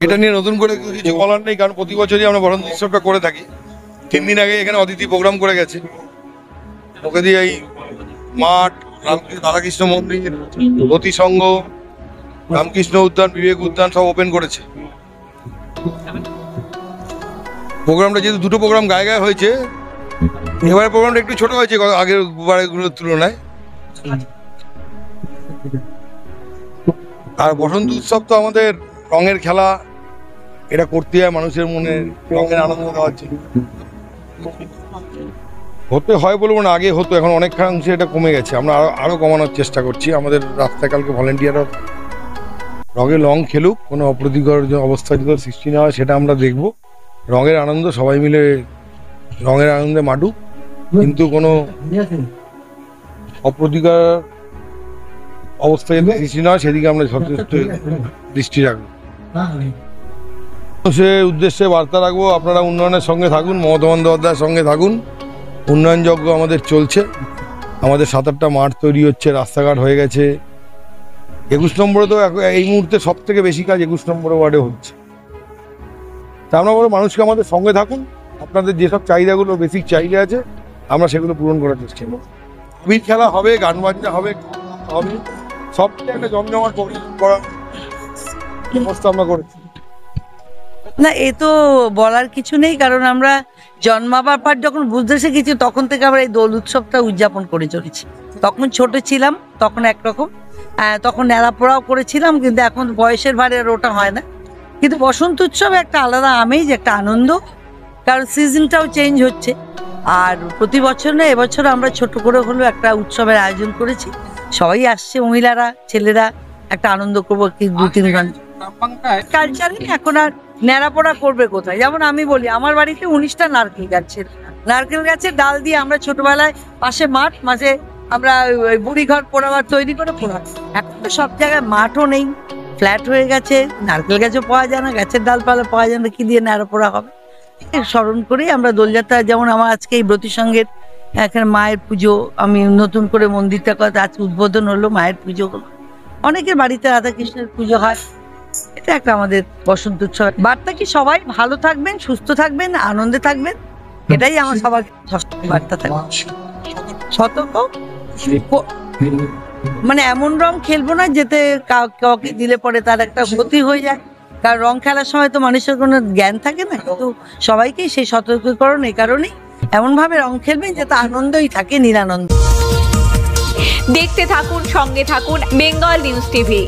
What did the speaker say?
এটা নিয়ে নতুন করে কিছু বলার নেই, কারণ প্রতি বছরই আমরা বসন্ত উৎসবটা করে থাকি। 3 দিন আগে এখানে অতিথি প্রোগ্রাম করে গেছে, ওকে দিয়ে এই মাঠ, রাধাকৃষ্ণ মন্দির, অতি সংঘ, রামকৃষ্ণ উদ্যান, বিবেক উদ্যান সব ওপেন করেছে। প্রোগ্রামটা যেহেতু দুটো প্রোগ্রাম গায়ে গায়ে হয়েছে, এবারে প্রোগ্রামটা একটু ছোট হয়েছে আগের বারেগুলোর তুলনায়। আর বসন্ত উৎসব তো আমাদের রঙের খেলা, এটা করতে হয় মানুষের মনে রঙের আনন্দ দেওয়ার জন্য। হতে হয় বলবো না, আগে হতো, এখন অনেকাংশে এটা কমে গেছে। আমরা আরো কমানোর চেষ্টা করছি। আমাদের রাস্তায় কালকে ভলেন্টিয়াররা রঙে খেলুক, কোনো অপ্রীতিকর অবস্থা যদি সৃষ্টি না হয় সেটা আমরা দেখব। রঙের আনন্দ, সবাই মিলে রঙের আনন্দে মাটুক, কিন্তু কোনো অপ্রীতিকর অবস্থা যদি সৃষ্টি না হয় সেদিকে আমরা যথেষ্ট দৃষ্টি রাখবো। সে উদ্দেশ্যে বার্তা রাখবো, আপনারা উন্নয়নের সঙ্গে থাকুন, মমতা বন্দ্যোপাধ্যায়ের সঙ্গে থাকুন। উন্নয়নযজ্ঞ আমাদের চলছে, আমাদের 7-8টা মাঠ তৈরি হচ্ছে, রাস্তাঘাট হয়ে গেছে। 21 নম্বরে তো এই মুহূর্তে সব থেকে বেশি কাজ 21 নম্বর ওয়ার্ডে হচ্ছে। তা আমরা বলবো মানুষকে আমাদের সঙ্গে থাকুন, আপনাদের যেসব চাহিদাগুলো বেসিক চাহিদা আছে আমরা সেগুলো পূরণ করার চেষ্টা করব। আবির খেলা হবে, গান বাজনা হবে, সব একটা জমজমাট করার ব্যবস্থা আমরা করেছি। না, এ তো বলার কিছু নেই, কারণ আমরা জন্মাবার পর যখন বুঝতে শিখেছি তখন থেকে আমরা এই দোল উৎসবটা উদযাপন করে চলেছি। তখন ছোট ছিলাম, তখন একরকম, তখন নেড়াপোড়াও করেছিলাম, কিন্তু এখন বয়সের ভারে আর ওটা হয় না। কিন্তু বসন্ত উৎসবে একটা আলাদা আমেজ, একটা আনন্দ, কারণ সিজনটাও চেঞ্জ হচ্ছে। আর প্রতি বছর না, এবছর আমরা ছোট করে হলেও একটা উৎসবের আয়োজন করেছি। সবাই আসছে, মহিলারা, ছেলেরা, একটা আনন্দ করবো 2-3 ঘন্টা। কালচারে এখন আর নেড়াপোড়া করবে কোথায়? যেমন আমি বলি, আমার বাড়িতে 19টা নারকেল গাছের ডাল দিয়ে আমরা ছোটবেলায় পাশে মাঠে আমরা বুড়ি ঘর পোড়াবার তৈরি করে পোড়াই। এখন তো সব জায়গায় মাঠও নেই, ফ্ল্যাট হয়ে গেছে, নারকেল গাছও পাওয়া যায় না, গাছের ডালপালা পাওয়া যায় না, কি দিয়ে নেড়াপোড়া হবে? স্মরণ করেই আমরা দোলযাত্রা, যেমন আমার আজকে এই ব্রতী সঙ্গের এখানে মায়ের পুজো, আমি নতুন করে মন্দিরটা কথা আজ উদ্বোধন হলো, মায়ের পুজো হলো, অনেকের বাড়িতে রাধাকৃষ্ণের পুজো হয়। এটা একটা আমাদের বসন্ত উৎসব। বার্তা কি, সবাই ভালো থাকবেন, সুস্থ থাকবেন, আনন্দে থাকবেন, এটাই আমার সবার বার্তা থাকবে। সতর্ক, মানে এমন রং খেলবো না যেতে কাউকে দিলে পরে তার একটা ক্ষতি হয়ে যায়। কারণ রং খেলার সময় তো মানুষের কোনো জ্ঞান থাকে না, কিন্তু সবাইকেই সেই সতর্কীকরণ এই কারণেই এমন ভাবে রং খেলবেন যাতে আনন্দই থাকে, নিরানন্দ। দেখতে থাকুন, সঙ্গে থাকুন বেঙ্গল নিউজ টিভি।